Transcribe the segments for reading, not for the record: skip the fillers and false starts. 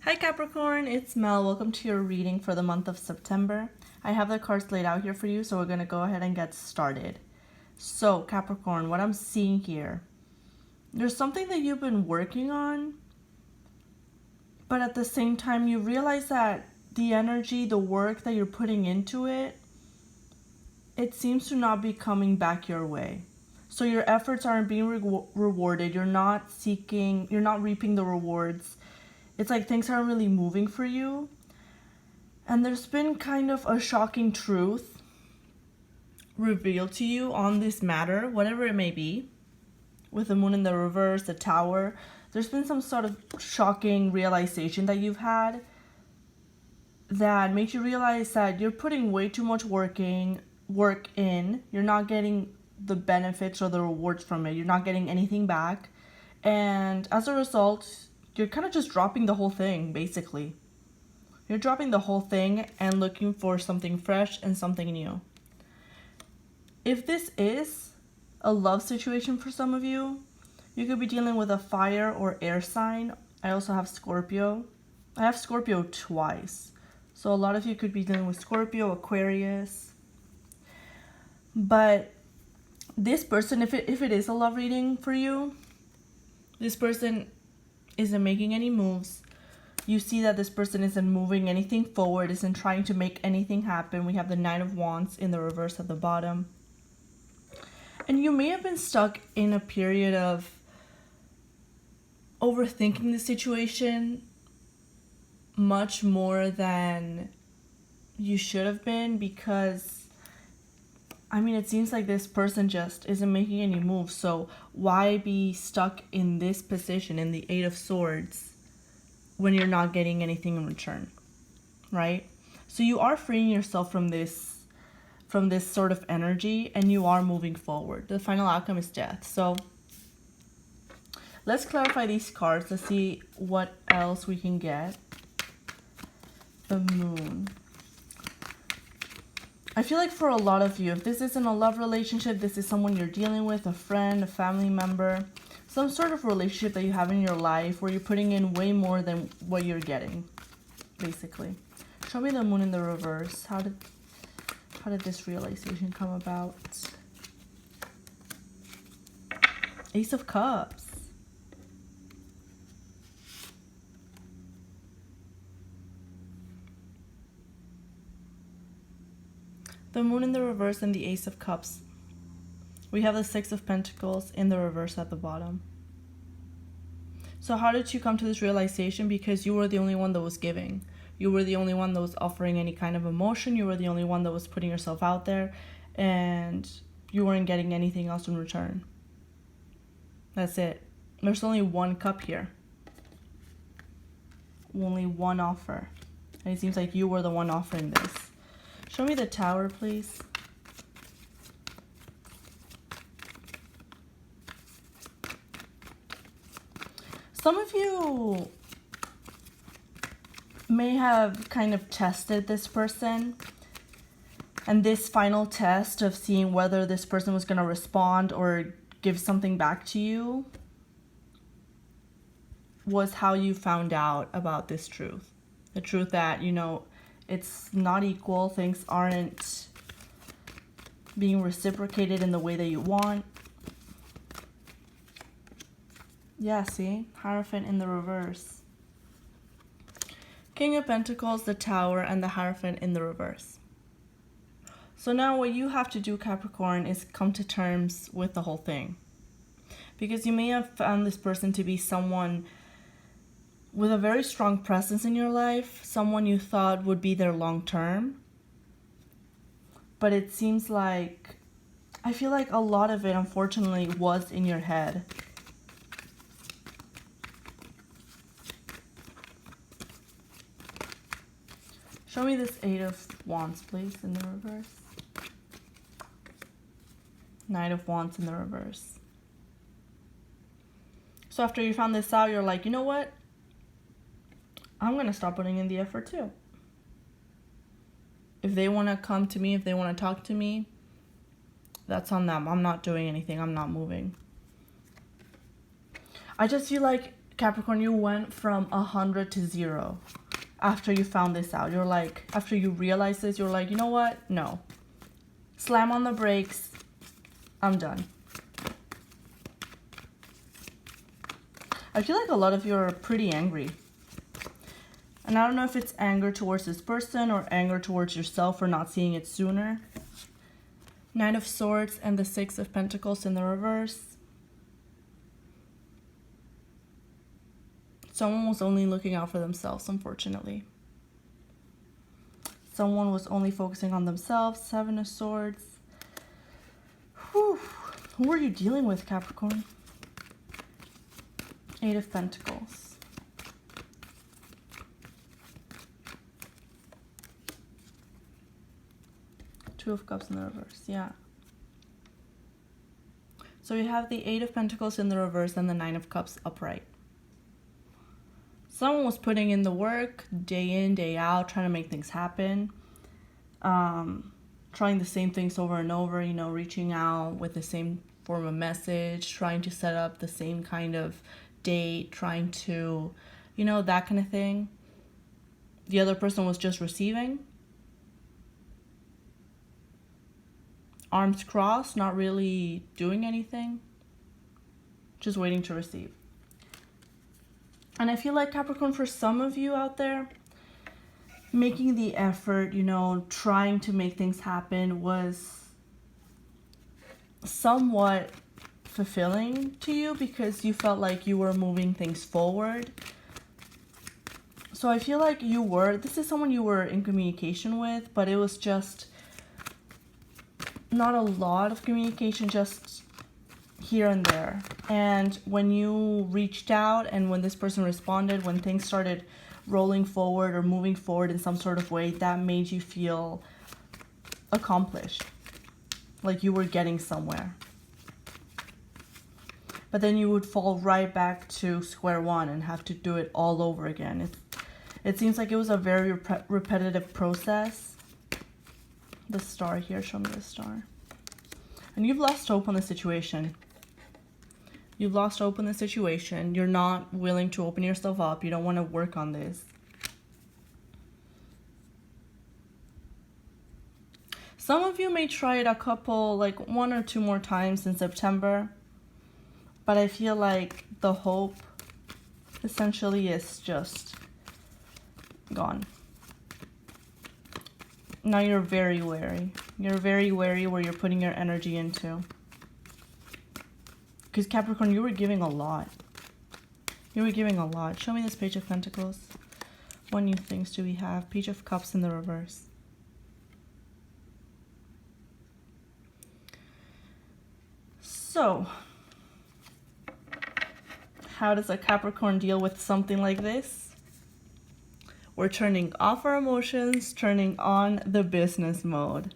Hi Capricorn, it's Mel. Welcome to your reading for the month of September. I have the cards laid out here for you, so we're going to go ahead and get started. So Capricorn, what I'm seeing here, there's something that you've been working on, but at the same time you realize that the energy, the work that you're putting into it, it seems to not be coming back your way. So your efforts aren't being rewarded. You're not reaping the rewards. It's like things aren't really moving for you. And there's been kind of a shocking truth revealed to you on this matter, whatever it may be. With the moon in the reverse, the tower, there's been some sort of shocking realization that you've had that makes you realize that you're putting way too much work in. You're not getting the benefits or the rewards from it. You're not getting anything back. And as a result, you're kind of just dropping the whole thing, basically. You're dropping the whole thing and looking for something fresh and something new. If this is a love situation for some of you, you could be dealing with a fire or air sign. I also have Scorpio. I have Scorpio twice. So a lot of you could be dealing with Scorpio, Aquarius. But this person, if it is a love reading for you, this person isn't making any moves. You see that this person isn't moving anything forward, isn't trying to make anything happen. We have the Knight of Wands in the reverse at the bottom. And you may have been stuck in a period of overthinking the situation much more than you should have been, because it seems like this person just isn't making any moves. So why be stuck in this position, in the Eight of Swords, when you're not getting anything in return, right? So you are freeing yourself from this sort of energy, and you are moving forward. The final outcome is death. So let's clarify these cards. Let's see what else we can get. The Moon. I feel like for a lot of you, if this isn't a love relationship, this is someone you're dealing with, a friend, a family member, some sort of relationship that you have in your life where you're putting in way more than what you're getting, basically. Show me the Moon in the reverse. How did this realization come about? Ace of Cups. The Moon in the reverse and the Ace of Cups. We have the Six of Pentacles in the reverse at the bottom. So how did you come to this realization? Because you were the only one that was giving. You were the only one that was offering any kind of emotion. You were the only one that was putting yourself out there. And you weren't getting anything else in return. That's it. There's only one cup here. Only one offer. And it seems like you were the one offering this. Show me the Tower, please. Some of you may have kind of tested this person, and this final test of seeing whether this person was going to respond or give something back to you was how you found out about this truth. The truth that, it's not equal. Things aren't being reciprocated in the way that you want. Yeah, see? Hierophant in the reverse. King of Pentacles, the Tower, and the Hierophant in the reverse. So now what you have to do, Capricorn, is come to terms with the whole thing. Because you may have found this person to be someone with a very strong presence in your life, someone you thought would be there long term. But it seems like, I feel like a lot of it, unfortunately, was in your head. Show me this Eight of Wands, please, in the reverse. Knight of Wands in the reverse. So after you found this out, you're like, you know what? I'm going to start putting in the effort too. If they want to come to me, if they want to talk to me, that's on them. I'm not doing anything. I'm not moving. I just feel like Capricorn, you went from 100 to 0 after you found this out. You're like, after you realize this, you're like, you know what? No. Slam on the brakes. I'm done. I feel like a lot of you are pretty angry. And I don't know if it's anger towards this person or anger towards yourself for not seeing it sooner. Nine of Swords and the Six of Pentacles in the reverse. Someone was only looking out for themselves, unfortunately. Someone was only focusing on themselves. Seven of Swords. Whew. Who are you dealing with, Capricorn? Eight of Pentacles. Two of Cups in the reverse, yeah. So you have the Eight of Pentacles in the reverse and the Nine of Cups upright. Someone was putting in the work, day in, day out, trying to make things happen. Trying the same things over and over, you know, reaching out with the same form of message, trying to set up the same kind of date, trying to, you know, that kind of thing. The other person was just receiving. Arms crossed, not really doing anything. Just waiting to receive. And I feel like, Capricorn, for some of you out there, making the effort, you know, trying to make things happen was somewhat fulfilling to you because you felt like you were moving things forward. So I feel like this is someone you were in communication with, but it was just not a lot of communication, just here and there. And when you reached out and when this person responded, when things started rolling forward or moving forward in some sort of way, that made you feel accomplished, like you were getting somewhere. But then you would fall right back to square one and have to do it all over again. It seems like it was a very repetitive process. The star here, show me the star. And you've lost hope on the situation. You've lost hope in the situation. You're not willing to open yourself up. You don't want to work on this. Some of you may try it a couple, like 1 or 2 more times in September. But I feel like the hope essentially is just gone. Now you're very wary. You're very wary where you're putting your energy into. Because Capricorn, you were giving a lot. You were giving a lot. Show me this Page of Pentacles. What new things do we have? Page of Cups in the reverse. So, how does a Capricorn deal with something like this? We're turning off our emotions, turning on the business mode.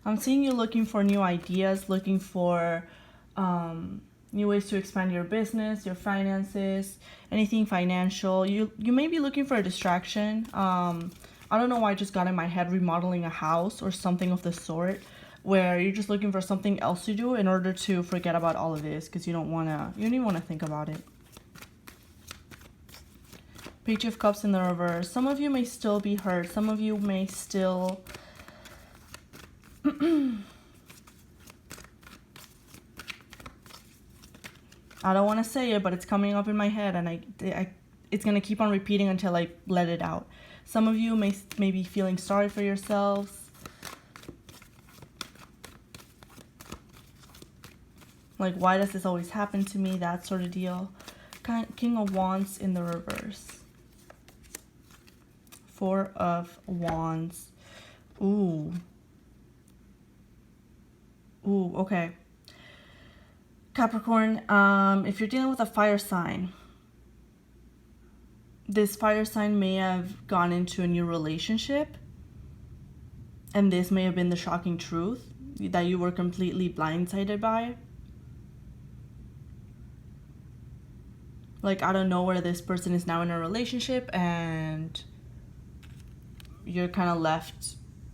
I'm seeing you looking for new ideas, looking for new ways to expand your business, your finances, anything financial. You may be looking for a distraction. I don't know why I just got in my head remodeling a house or something of the sort, where you're just looking for something else to do in order to forget about all of this because you don't even want to think about it. Page of Cups in the reverse. Some of you may still be hurt. Some of you may still I don't want to say it, but it's coming up in my head, and it's going to keep on repeating until I let it out. Some of you may be feeling sorry for yourselves. Like, why does this always happen to me? That sort of deal. King of Wands in the reverse. Four of Wands. Ooh. Ooh, okay. Capricorn, if you're dealing with a fire sign, this fire sign may have gone into a new relationship, and this may have been the shocking truth that you were completely blindsided by. Like, out of nowhere, this person is now in a relationship, and you're kind of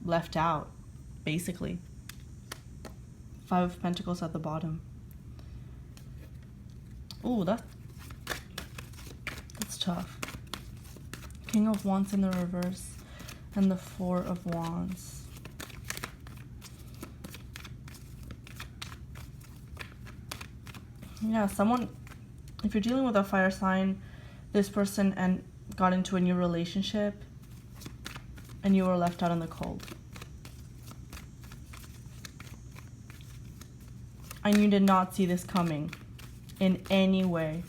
left out, basically. Five of Pentacles at the bottom. Ooh, tough. King of Wands in the reverse and the Four of Wands. Yeah, someone, if you're dealing with a fire sign, this person got into a new relationship and you were left out in the cold. And you did not see this coming in any way.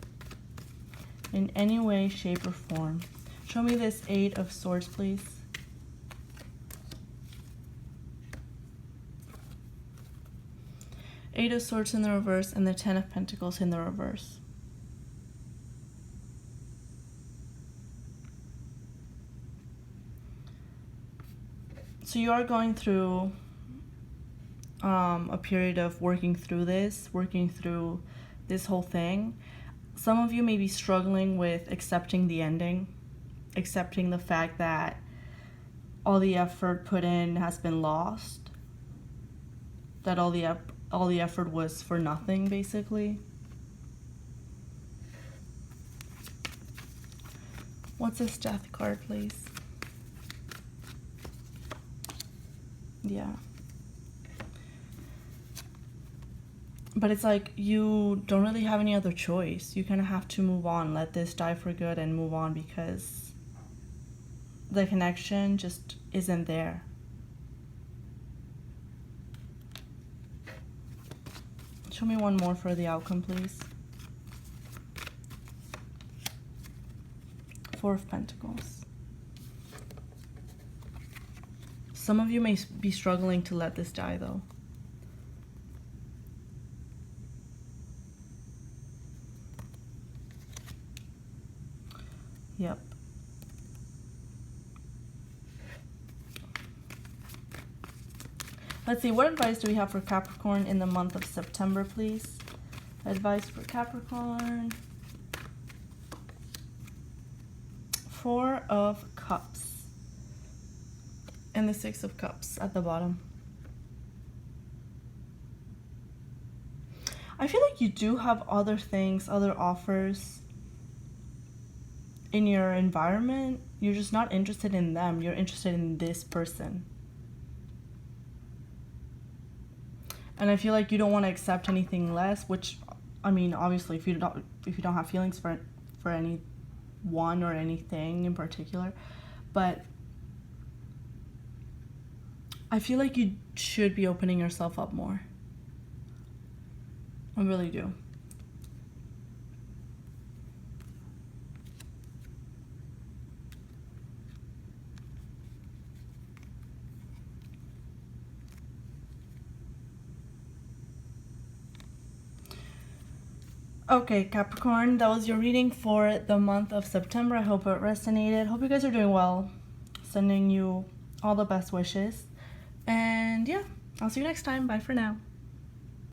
In any way, shape, or form. Show me this Eight of Swords, please. Eight of Swords in the reverse and the Ten of Pentacles in the reverse. So you are going through a period of working through this whole thing. Some of you may be struggling with accepting the ending, accepting the fact that all the effort put in has been lost, that all the effort was for nothing, basically. What's this Death card, please? Yeah. But it's like you don't really have any other choice. You kind of have to move on, let this die for good and move on, because the connection just isn't there. Show me one more for the outcome, please. Four of Pentacles. Some of you may be struggling to let this die, though. Yep. Let's see, what advice do we have for Capricorn in the month of September, please? Advice for Capricorn. Four of Cups. And the Six of Cups at the bottom. I feel like you do have other things, other offers in your environment. You're just not interested in them. You're interested in this person. And I feel like you don't want to accept anything less, which, I mean, obviously if you don't have feelings for anyone or anything in particular, but I feel like you should be opening yourself up more. I really do. Okay, Capricorn, that was your reading for the month of September. I hope it resonated. Hope you guys are doing well. Sending you all the best wishes. And yeah, I'll see you next time. Bye for now.